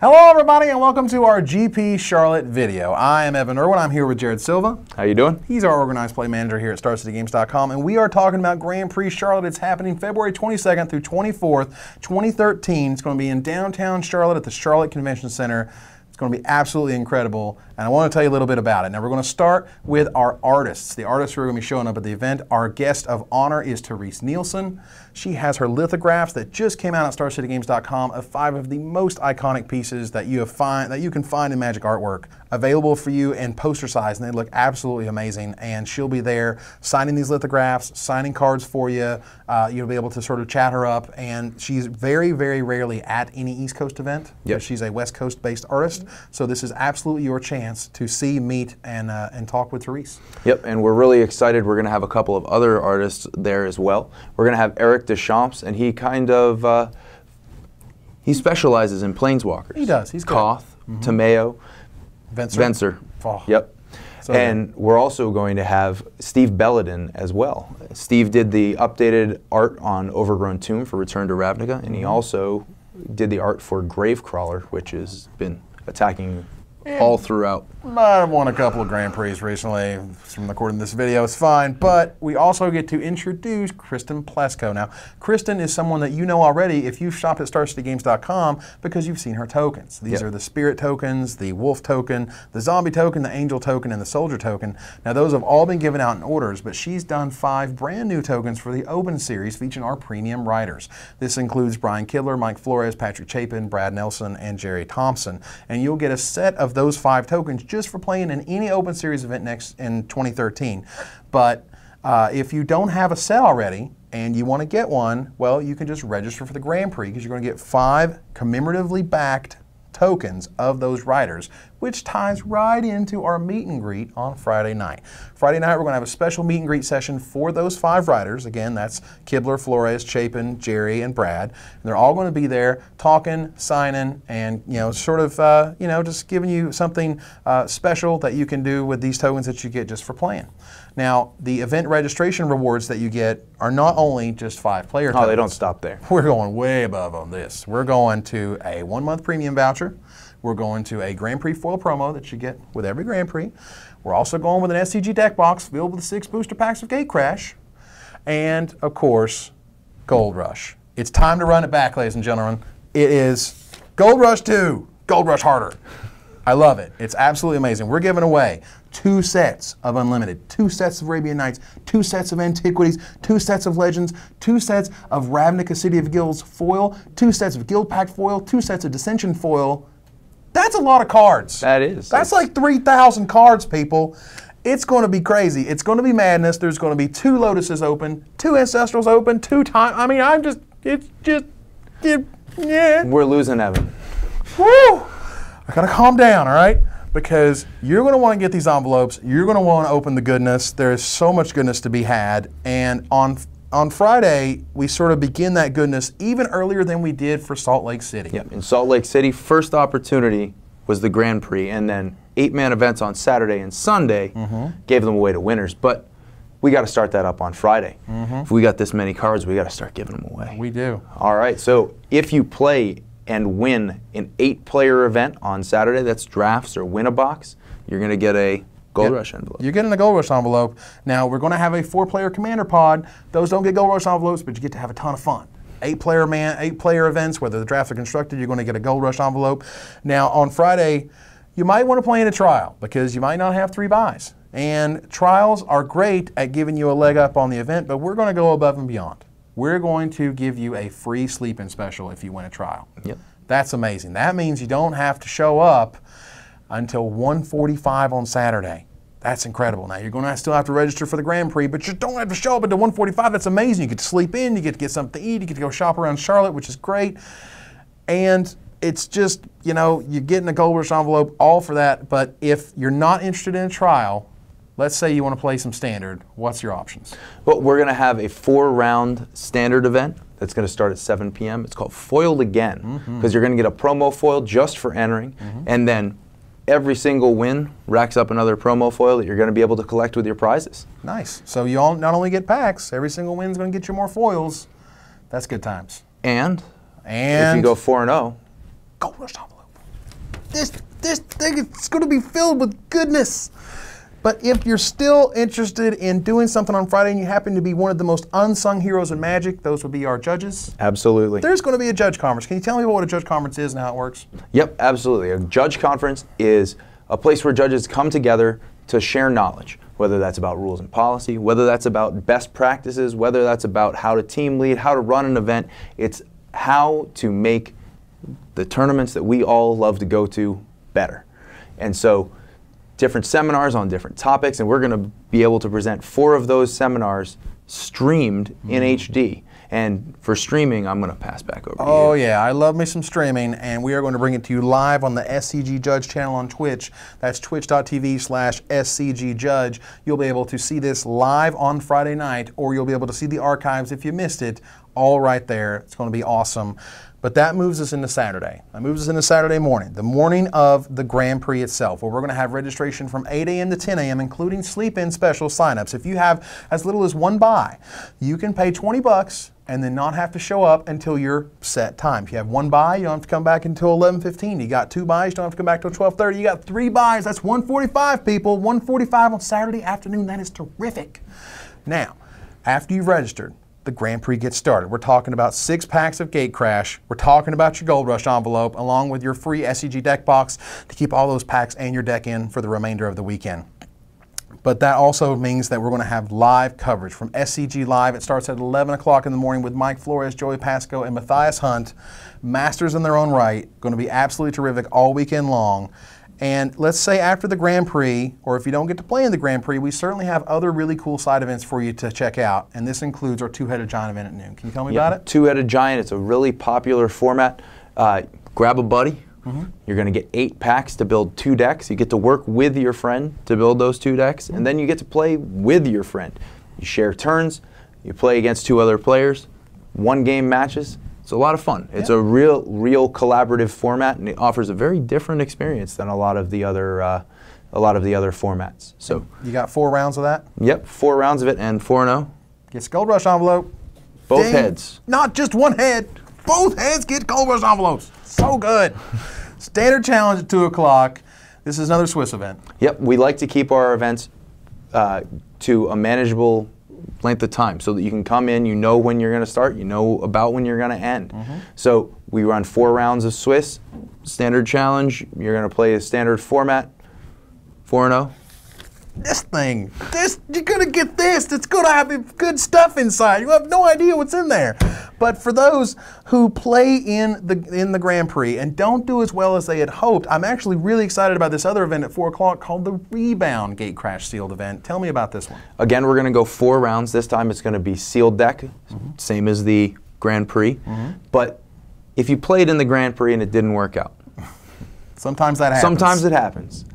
Hello everybody and welcome to our GP Charlotte video. I am Evan Erwin. I'm here with Jared Sylva. How you doing? He's our organized play manager here at StarCityGames.com, and we are talking about Grand Prix Charlotte. It's happening February 22nd through 24th, 2013. It's going to be in downtown Charlotte at the Charlotte Convention Center. It's going to be absolutely incredible, and I want to tell you a little bit about it. Now, we're going to start with our artists. The artists who are going to be showing up at the event. Our guest of honor is Therese Nielsen. She has her lithographs that just came out at StarCityGames.com of 5 of the most iconic pieces that you can find in Magic artwork, available for you in poster size, and they look absolutely amazing. And she'll be there signing these lithographs, signing cards for you. You'll be able to sort of chat her up, and she's very, very rarely at any East Coast event. Yep. She's a West Coast-based artist, so this is absolutely your chance to see, meet, and talk with Therese. Yep, and we're really excited. We're going to have a couple of other artists there as well. We're going to have Eric Deschamps, and he kind of he specializes in planeswalkers. He does. He's good. Koth, Tomeo, Venser. Oh. Yep. So and good. We're also going to have Steve Belladin as well. Steve did the updated art on Overgrown Tomb for Return to Ravnica, and he also did the art for Gravecrawler, which has been attacking all throughout. I've won a couple of Grand Prix recently from recording this video. It's fine, but we also get to introduce Kristen Plesko. Now, Kristen is someone that you know already if you've shopped at StarCityGames.com because you've seen her tokens. These are the Spirit tokens, the Wolf token, the Zombie token, the Angel token, and the Soldier token. Now, those have all been given out in orders, but she's done 5 brand new tokens for the Open Series featuring our premium writers. This includes Brian Kidler, Mike Flores, Patrick Chapin, Brad Nelson, and Jerry Thompson. And you'll get a set of those 5 tokens just for playing in any Open Series event next in 2013. But if you don't have a set already and you want to get one, well, you can just register for the Grand Prix because you're going to get 5 commemoratively backed tokens of those writers, which ties right into our meet and greet on Friday night. Friday night, we're going to have a special meet and greet session for those 5 writers. Again, that's Kibler, Flores, Chapin, Jerry, and Brad. And they're all going to be there talking, signing, and sort of just giving you something special that you can do with these tokens that you get just for playing. Now, the event registration rewards that you get are not only just 5 player tokens. Oh, they don't stop there. We're going way above on this. We're going to a 1-month premium voucher. We're going to a Grand Prix foil promo that you get with every Grand Prix. We're also going with an SCG deck box filled with 6 booster packs of Gatecrash. And, of course, Gold Rush. It's time to run it back, ladies and gentlemen. It is Gold Rush 2. Gold Rush harder. I love it. It's absolutely amazing. We're giving away 2 sets of Unlimited, 2 sets of Arabian Nights, 2 sets of Antiquities, 2 sets of Legends, 2 sets of Ravnica City of Guilds foil, 2 sets of Guild Pact foil, 2 sets of Dissension foil. That's a lot of cards. That is. That's like 3,000 cards, people. It's going to be crazy. It's going to be madness. There's going to be 2 Lotuses open, 2 Ancestrals open, 2 times. I mean, yeah. We're losing Evan. Woo! I gotta calm down, all right? Because you're going to want to get these envelopes. You're going to want to open the goodness. There is so much goodness to be had. And on Friday, we sort of begin that goodness even earlier than we did for Salt Lake City. Yep. In Salt Lake City, first opportunity was the Grand Prix, and then 8-man events on Saturday and Sunday gave them away to winners. But we got to start that up on Friday. If we got this many cards, we got to start giving them away. We do. All right. So if you play and win an 8-player event on Saturday, that's drafts or win a box, you're going to get a Gold Rush envelope. You're getting a Gold Rush envelope. Now, we're going to have a 4-player Commander pod. Those don't get Gold Rush envelopes, but you get to have a ton of fun. 8-player events, whether the drafts are constructed, you're going to get a Gold Rush envelope. Now, on Friday, you might want to play in a trial because you might not have 3 buys. And trials are great at giving you a leg up on the event, but we're going to go above and beyond. We're going to give you a free sleep-in special if you win a trial. Yep. That's amazing. That means you don't have to show up until 1:45 on Saturday. That's incredible. Now, you're going to still have to register for the Grand Prix, but you don't have to show up until 1:45. That's amazing. You get to sleep in, you get to get something to eat, you get to go shop around Charlotte, which is great. And it's just, you're getting a Gold Rush envelope all for that. But if you're not interested in a trial, let's say you want to play some Standard, what's your options? Well, we're going to have a 4-round Standard event that's going to start at 7 p.m. It's called Foiled Again, because you're going to get a promo foil just for entering, and then every single win racks up another promo foil that you're going to be able to collect with your prizes. Nice. So you all not only get packs, every single win's going to get you more foils. That's good times. And if you go 4-0, Gold Rush envelope. this thing is going to be filled with goodness. But if you're still interested in doing something on Friday and you happen to be one of the most unsung heroes in Magic, those would be our judges. Absolutely. There's going to be a judge conference. Can you tell me what a judge conference is and how it works? Yep, absolutely. A judge conference is a place where judges come together to share knowledge, whether that's about rules and policy, whether that's about best practices, whether that's about how to team lead, how to run an event. It's how to make the tournaments that we all love to go to better. And so different seminars on different topics, and we're going to be able to present 4 of those seminars streamed in HD. And for streaming, I'm going to pass back over to you. Oh yeah, I love me some streaming, and we are going to bring it to you live on the SCG Judge channel on Twitch. That's twitch.tv/SCGJudge. You'll be able to see this live on Friday night, or you'll be able to see the archives if you missed it, all right there. It's going to be awesome. But that moves us into Saturday. That moves us into Saturday morning, the morning of the Grand Prix itself, where we're going to have registration from 8 a.m. to 10 a.m., including sleep-in special signups. If you have as little as 1 buy, you can pay $20 and then not have to show up until your set time. If you have 1 buy, you don't have to come back until 11:15. You got 2 buys, you don't have to come back till 12:30. You got 3 buys, that's 1:45, people. 1:45 on Saturday afternoon. That is terrific. Now, after you've registered, the Grand Prix gets started. We're talking about 6 packs of Gate Crash. We're talking about your Gold Rush envelope, along with your free SCG deck box to keep all those packs and your deck in for the remainder of the weekend. But that also means that we're going to have live coverage from SCG Live. It starts at 11 o'clock in the morning with Mike Flores, Joey Pasco, and Matthias Hunt. Masters in their own right. Going to be absolutely terrific all weekend long. And let's say after the Grand Prix, or if you don't get to play in the Grand Prix, we certainly have other really cool side events for you to check out. And this includes our Two-Headed Giant event at noon. Can you tell me about it? Two-Headed Giant, it's a really popular format. Grab a buddy. You're going to get 8 packs to build 2 decks. You get to work with your friend to build those 2 decks, and then you get to play with your friend. You share turns. You play against 2 other players. 1-game matches. It's a lot of fun. It's a real collaborative format, and it offers a very different experience than a lot of the other formats. So you got 4 rounds of that? Yep, 4 rounds of it, and 4-0. Gets Gold Rush envelope. Both heads. Not just one head. Both heads get Gold Rush envelopes. So good. Standard challenge at 2 o'clock. This is another Swiss event. Yep, we like to keep our events to a manageable length of time so that you can come in, you know when you're going to start, you know about when you're going to end. So we run 4 rounds of Swiss, standard challenge, you're going to play a standard format, 4-0. This thing, you're going to get this. It's going to have good stuff inside. You have no idea what's in there. But for those who play in the Grand Prix and don't do as well as they had hoped, I'm actually really excited about this other event at 4 o'clock called the Rebound Gate Crash Sealed event. Tell me about this one. Again, we're going to go 4 rounds. This time it's going to be sealed deck, same as the Grand Prix. But if you played in the Grand Prix and it didn't work out. Sometimes that happens. Sometimes it happens.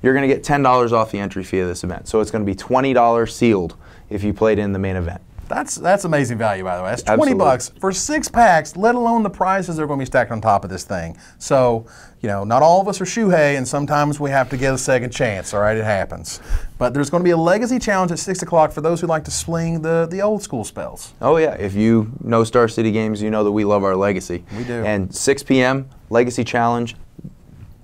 You're going to get $10 off the entry fee of this event. So it's going to be $20 sealed if you played in the main event. That's amazing value, by the way. That's $20 for 6 packs, let alone the prizes that are going to be stacked on top of this thing. So, you know, not all of us are Shuhei, and sometimes we have to get a second chance, all right? It happens. But there's going to be a Legacy Challenge at 6 o'clock for those who like to sling the old school spells. Oh, yeah. If you know Star City Games, you know that we love our Legacy. We do. And 6 p.m., Legacy Challenge,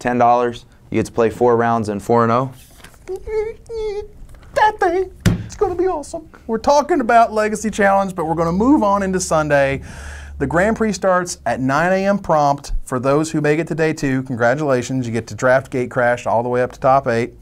$10. You get to play 4 rounds and 4-0. That thing. It's going to be awesome. We're talking about Legacy Challenge, but we're going to move on into Sunday. The Grand Prix starts at 9 a.m. prompt. For those who make it to day 2, congratulations. You get to draft Gate Crash all the way up to top 8.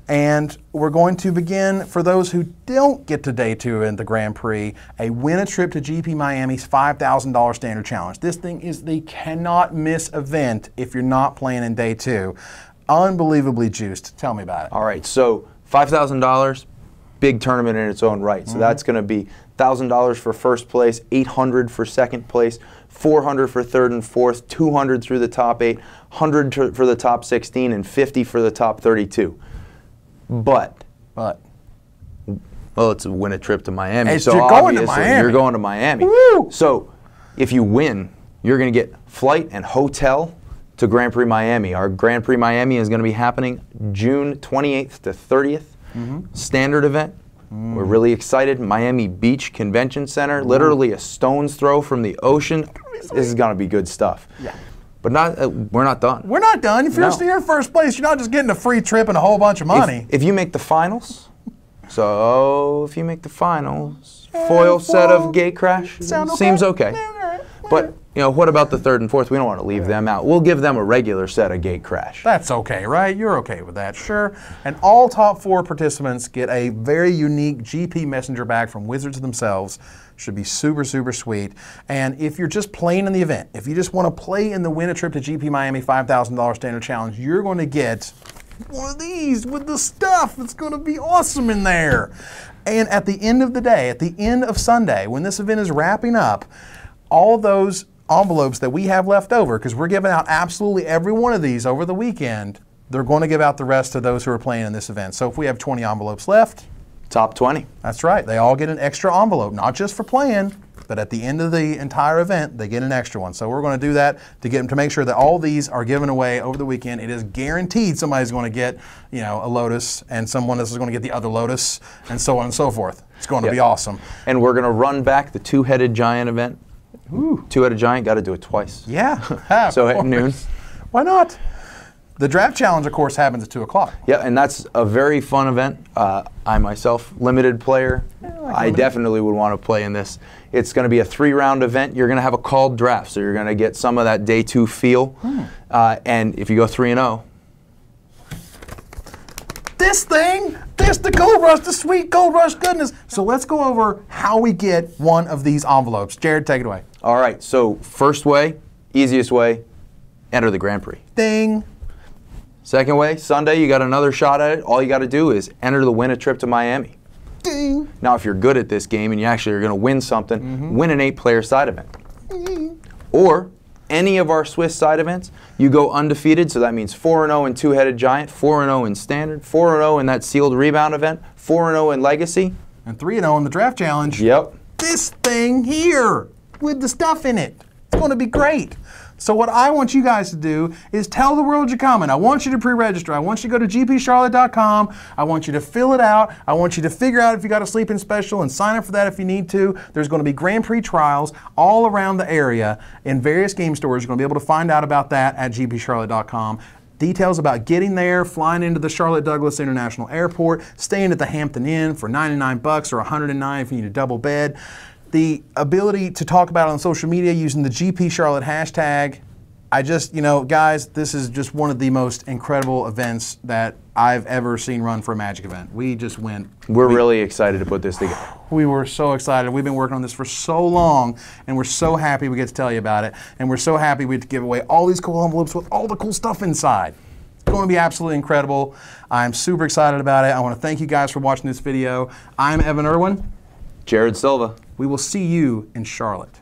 And we're going to begin, for those who don't get to day 2 in the Grand Prix, a win a trip to GP Miami's $5,000 standard challenge. This thing is the cannot miss event if you're not playing in day 2. Unbelievably juiced. Tell me about it. All right, so $5,000, big tournament in its own right. So that's going to be $1,000 for first place, $800 for second place, $400 for third and fourth, $200 through the top 8, $100 for the top 16, and $50 for the top 32. But well, it's a win a trip to Miami. So you're going to Miami. You're going to Miami. Woo! So if you win, you're going to get flight and hotel to Grand Prix Miami. Our Grand Prix Miami is going to be happening June 28th to 30th. Standard event. We're really excited. Miami Beach Convention Center, literally a stone's throw from the ocean. This is going to be good stuff. Yeah. But we're not done. We're not done. If you're in first place, you're not just getting a free trip and a whole bunch of money. If you make the finals, if you make the finals, foil set of Gate Crash seems okay. But what about the third and fourth? We don't want to leave them out. We'll give them a regular set of Gate Crash. That's okay, right? You're okay with that, sure. And all top 4 participants get a very unique GP Messenger bag from Wizards themselves. Should be super, super sweet. And if you're just playing in the event, if you just want to play in the Win a Trip to GP Miami $5,000 Standard Challenge, you're going to get one of these with the stuff. It's going to be awesome in there. And at the end of the day, at the end of Sunday, when this event is wrapping up, all those envelopes that we have left over, because we're giving out absolutely every one of these over the weekend, they're going to give out the rest to those who are playing in this event. So if we have 20 envelopes left, top 20. That's right. They all get an extra envelope, not just for playing, but at the end of the entire event, they get an extra one. So we're going to do that to make sure that all these are given away over the weekend. It is guaranteed somebody's going to get, a Lotus, and someone else is going to get the other Lotus, and so on and so forth. It's going to be awesome. And we're going to run back the two-headed giant event. Ooh. Two-headed giant, got to do it twice. Yeah. So at noon. Why not? The draft challenge, of course, happens at 2 o'clock. Yeah, and that's a very fun event. I myself, limited player, I definitely would want to play in this. It's going to be a 3-round event. You're going to have a called draft, so you're going to get some of that day 2 feel. And if you go 3-0, the Gold Rush, the sweet Gold Rush goodness. So let's go over how we get one of these envelopes. Jared, take it away. All right, so first way, easiest way, enter the Grand Prix. Ding. Second way, Sunday, you got another shot at it. All you got to do is enter the Win a Trip to Miami. Ding. Now, if you're good at this game and you actually are going to win something, win an 8-player side event. Or any of our Swiss side events, you go undefeated, so that means 4-0 in Two-Headed Giant, 4-0 in Standard, 4-0 in that sealed rebound event, 4-0 in Legacy. And 3-0 in the Draft Challenge. Yep. This thing here with the stuff in it. It's going to be great. So what I want you guys to do is tell the world you're coming. I want you to pre-register. I want you to go to gpcharlotte.com. I want you to fill it out. I want you to figure out if you got a sleeping special and sign up for that if you need to. There's going to be Grand Prix trials all around the area in various game stores. You're going to be able to find out about that at gpcharlotte.com. Details about getting there, flying into the Charlotte Douglas International Airport, staying at the Hampton Inn for $99 or $109 if you need a double bed. The ability to talk about it on social media using the GP Charlotte hashtag. Guys, this is just one of the most incredible events that I've ever seen run for a Magic event. We just went. We're really excited to put this together. We were so excited. We've been working on this for so long, and we're so happy we get to tell you about it. And we're so happy we get to give away all these cool envelopes with all the cool stuff inside. It's going to be absolutely incredible. I'm super excited about it. I want to thank you guys for watching this video. I'm Evan Erwin. Jared Sylva. We will see you in Charlotte.